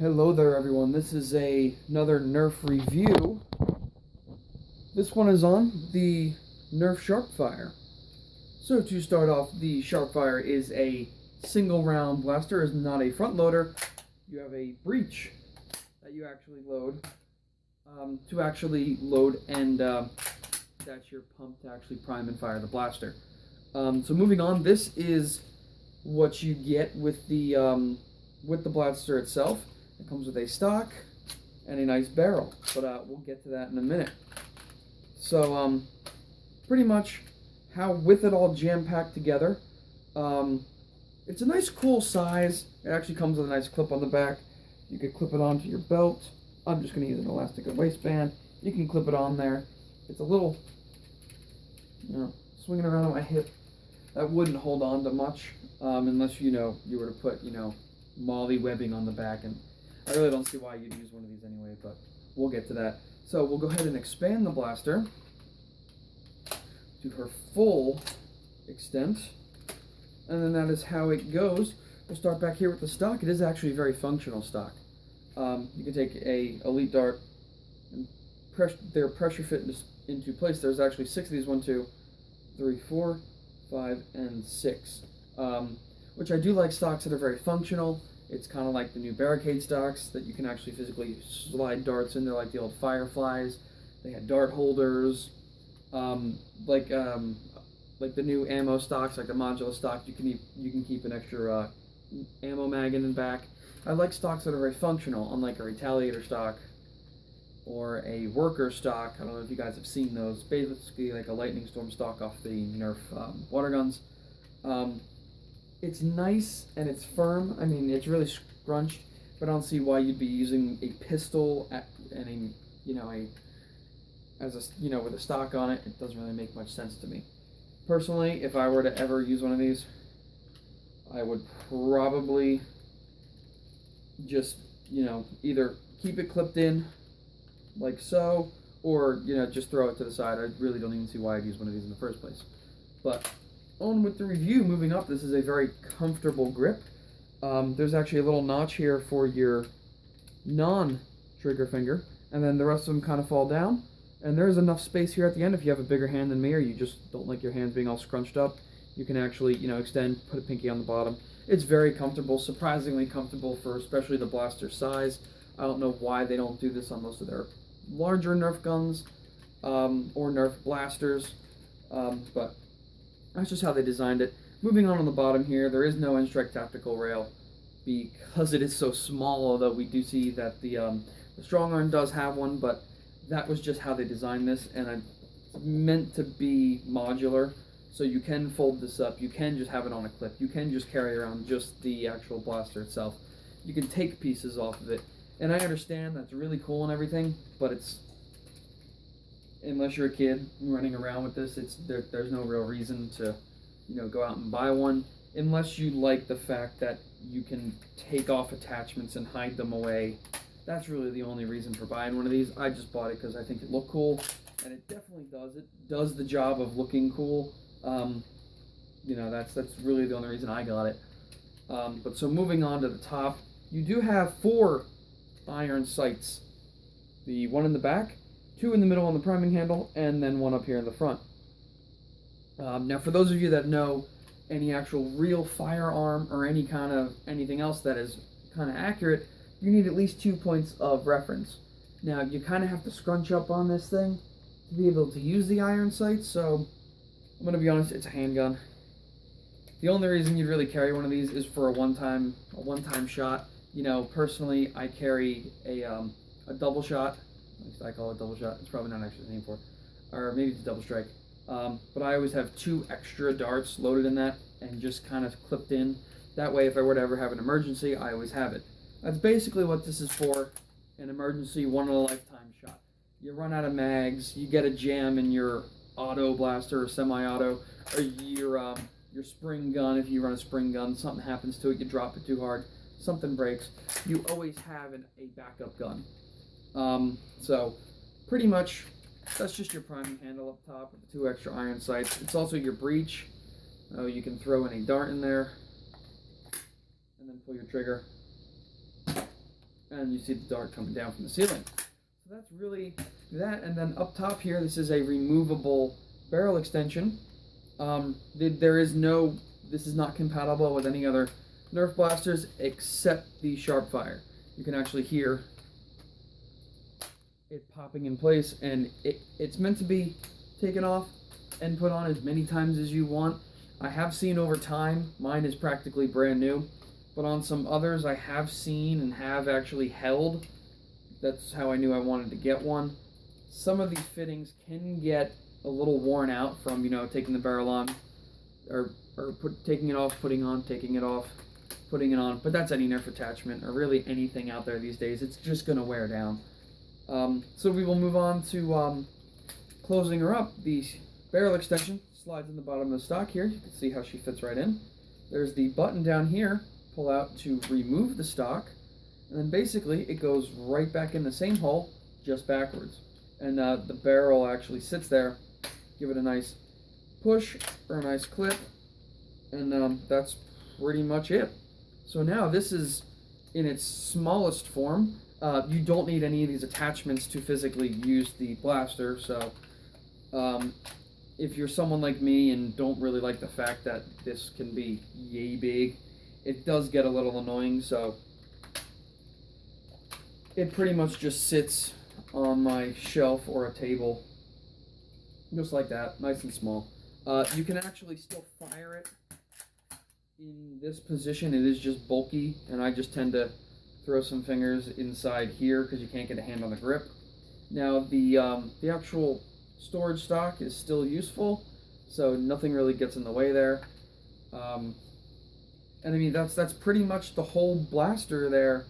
Hello there everyone, this is another Nerf review. This one is on the Nerf Sharpfire. So to start off, the Sharpfire is a single round blaster, is not a front loader. You have a breech that you actually load and that's your pump to actually prime and fire the blaster. So moving on, this is what you get with the blaster itself. It comes with a stock and a nice barrel, but we'll get to that in a minute. So pretty much how with it all jam-packed together, it's a nice cool size. It actually comes with a nice clip on the back. You could clip it onto your belt. I'm just going to use an elastic waistband. You can clip it on there. It's a little, swinging around on my hip. That wouldn't hold on to much unless you were to put molly webbing on the back, and I really don't see why you'd use one of these anyway, but we'll get to that. So we'll go ahead and expand the blaster to her full extent, and then that is how it goes. We'll start back here with the stock. It is actually a very functional stock. You can take a elite dart and they're pressure fit into place. There's actually 6 of these, 1, 2, 3, 4, 5, and 6. Which I do like stocks that are very functional. It's kind of like the new barricade stocks that you can actually physically slide darts in. They're like the old Fireflies. They had dart holders. Like the new ammo stocks, like the modular stock, you can keep an extra ammo mag in the back. I like stocks that are very functional, unlike a retaliator stock or a worker stock. I don't know if you guys have seen those. Basically like a lightning storm stock off the Nerf water guns. It's nice and it's firm. I mean, it's really scrunched, but I don't see why you'd be using a pistol with a stock on it. It doesn't really make much sense to me. Personally, if I were to ever use one of these, I would probably just, either keep it clipped in like so, or, just throw it to the side. I really don't even see why I'd use one of these in the first place. But on with the review. Moving up, this is a very comfortable grip. There's actually a little notch here for your non-trigger finger, and then the rest of them kind of fall down. And there's enough space here at the end if you have a bigger hand than me, or you just don't like your hands being all scrunched up. You can actually, extend, put a pinky on the bottom. It's very comfortable, surprisingly comfortable for especially the blaster size. I don't know why they don't do this on most of their larger Nerf guns or Nerf blasters, but that's just how they designed it. Moving on the bottom here, there is no N-Strike tactical rail because it is so small, although we do see that the strong arm does have one, but that was just how they designed this, and it's meant to be modular, so you can fold this up, you can just have it on a clip, you can just carry around just the actual blaster itself. You can take pieces off of it, and I understand that's really cool and everything, but it's, unless you're a kid running around with this, there's no real reason to, go out and buy one, unless you like the fact that you can take off attachments and hide them away. That's really the only reason for buying one of these. I just bought it because I think it looked cool, and it definitely does. It does the job of looking cool. That's really the only reason I got it. But so moving on to the top, you do have 4 iron sights. The one in the back, 2 in the middle on the priming handle, and then 1 up here in the front. Now, for those of you that know any actual real firearm or anything else that is kind of accurate, you need at least 2 points of reference. Now, you kind of have to scrunch up on this thing to be able to use the iron sights, so I'm going to be honest, it's a handgun. The only reason you'd really carry one of these is for a one-time shot. Personally, I carry a double shot. At least I call it double shot. It's probably not actually the name for it. Or maybe it's a double strike. But I always have 2 extra darts loaded in that and just kind of clipped in. That way, if I were to ever have an emergency, I always have it. That's basically what this is for, an emergency, one-in-a-lifetime shot. You run out of mags, you get a jam in your auto blaster or semi-auto, or your spring gun, if you run a spring gun, something happens to it, you drop it too hard, something breaks, you always have a backup gun. So pretty much that's just your priming handle up top with the 2 extra iron sights. It's also your breech. You can throw in a dart in there and then pull your trigger, and you see the dart coming down from the ceiling. So that's really that. And then up top here, this is a removable barrel extension. This is not compatible with any other Nerf blasters except the Sharpfire. You can actually hear it popping in place, and it's meant to be taken off and put on as many times as you want. I have seen over time, mine is practically brand new, but on some others I have seen and have actually held. That's how I knew I wanted to get one. Some of these fittings can get a little worn out from, taking the barrel on, or taking it off, putting on, taking it off, putting it on. But that's any Nerf attachment, or really anything out there these days. It's just going to wear down. So we will move on to closing her up. The barrel extension slides in the bottom of the stock here. You can see how she fits right in. There's the button down here, pull out to remove the stock. And then basically it goes right back in the same hole, just backwards. And the barrel actually sits there. Give it a nice push or a nice clip. And that's pretty much it. So now this is in its smallest form. You don't need any of these attachments to physically use the blaster. So if you're someone like me and don't really like the fact that this can be yay big, it does get a little annoying. So it pretty much just sits on my shelf or a table, just like that, nice and small. You can actually still fire it in this position. It is just bulky, and I just tend to throw some fingers inside here because you can't get a hand on the grip. Now the actual storage stock is still useful, so nothing really gets in the way there. And I mean that's pretty much the whole blaster there.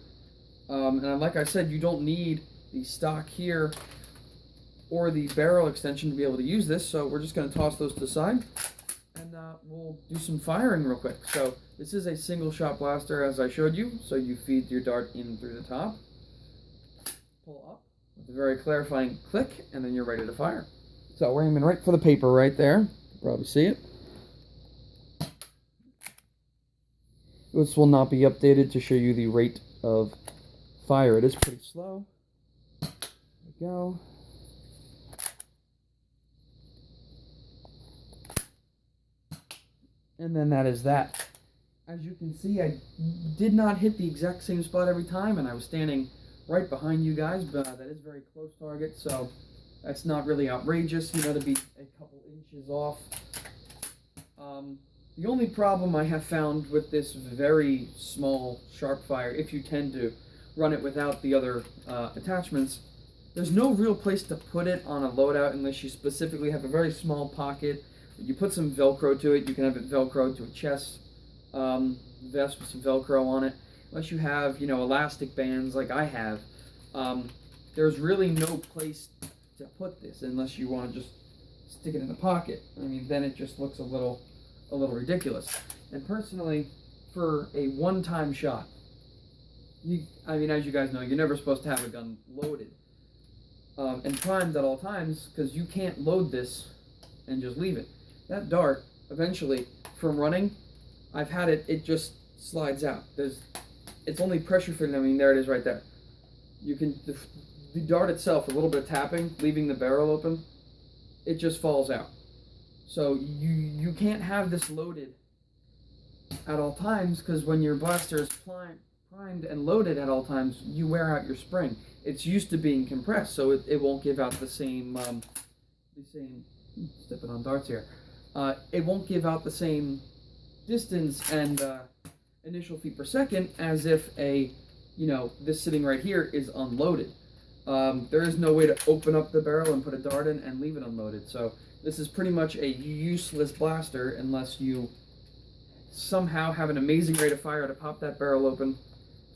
And like I said, you don't need the stock here or the barrel extension to be able to use this, so we're just going to toss those to the side, and we'll do some firing real quick. So this is a single shot blaster, as I showed you, so you feed your dart in through the top, pull up with a very clarifying click, and then you're ready to fire. So we're aiming right for the paper right there. You can probably see it. This will not be updated to show you the rate of fire. It is pretty slow. There we go. And then that is that. As you can see, I did not hit the exact same spot every time, and I was standing right behind you guys, but that is a very close target, so that's not really outrageous, to be a couple inches off. The only problem I have found with this very small Sharpfire, if you tend to run it without the other attachments, there's no real place to put it on a loadout unless you specifically have a very small pocket. You put some Velcro to it. You can have it Velcroed to a chest vest with some Velcro on it. Unless you have, elastic bands like I have, there's really no place to put this unless you want to just stick it in the pocket. I mean, then it just looks a little ridiculous. And personally, for a one-time shot, as you guys know, you're never supposed to have a gun loaded and primed at all times, because you can't load this and just leave it. That dart, eventually, from running, I've had it just slides out. It's only pressure fitted. I mean, there it is right there. You can, the dart itself, a little bit of tapping, leaving the barrel open, it just falls out. So you can't have this loaded at all times, because when your blaster is primed and loaded at all times, you wear out your spring. It's used to being compressed, so it won't give out the same stepping on darts here. It won't give out the same distance and initial feet per second as if this sitting right here is unloaded. There is no way to open up the barrel and put a dart in and leave it unloaded. So this is pretty much a useless blaster unless you somehow have an amazing rate of fire to pop that barrel open,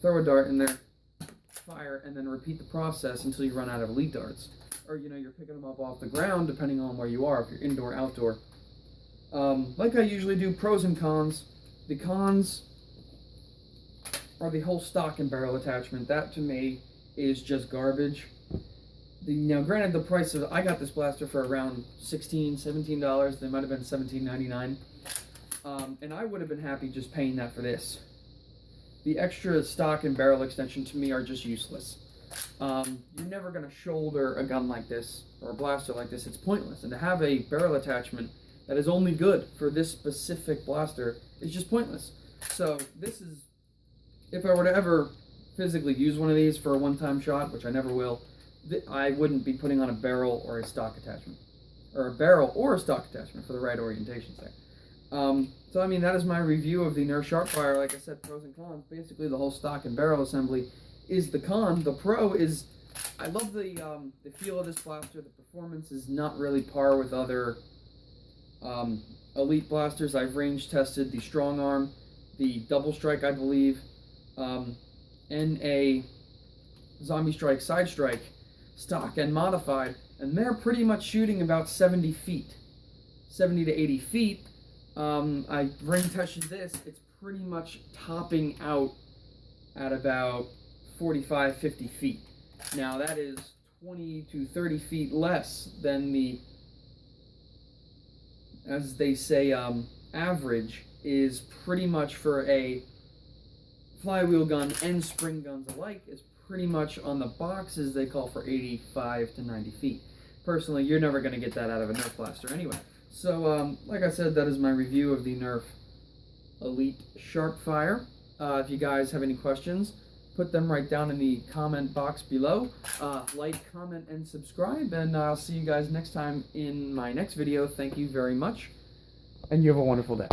throw a dart in there, fire, and then repeat the process until you run out of elite darts. Or, you're picking them up off the ground, depending on where you are, if you're indoor, outdoor. Like I usually do, pros and cons. The cons are the whole stock and barrel attachment. That, to me, is just garbage. Now, granted, the price of, I got this blaster for around $16, $17. They might have been $17.99. And I would have been happy just paying that for this. the extra stock and barrel extension to me are just useless. You're never going to shoulder a gun like this or a blaster like this. It's pointless. And to have a barrel attachment that is only good for this specific blaster is just pointless. So this is, if I were to ever physically use one of these for a one-time shot, which I never will, I wouldn't be putting on a barrel or a stock attachment. Or a barrel or a stock attachment for the right orientation there. So I mean, that is my review of the Nerf Sharpfire. Like I said, pros and cons. Basically, the whole stock and barrel assembly is the con. The pro is, I love the feel of this blaster. The performance is not really par with other elite blasters. I've range tested the strong arm, the double strike, I believe, and a zombie strike, side strike, stock and modified, and they're pretty much shooting about 70 feet, 70 to 80 feet. I range tested this. It's pretty much topping out at about 45, 50 feet. Now that is 20 to 30 feet less than the, as they say, average is pretty much for a flywheel gun and spring guns alike, is pretty much on the boxes they call for 85 to 90 feet. Personally, you're never going to get that out of a Nerf blaster anyway. So, like I said, that is my review of the Nerf Elite Sharpfire. If you guys have any questions, put them right down in the comment box below. Like, comment, and subscribe, and I'll see you guys next time in my next video. Thank you very much, and you have a wonderful day.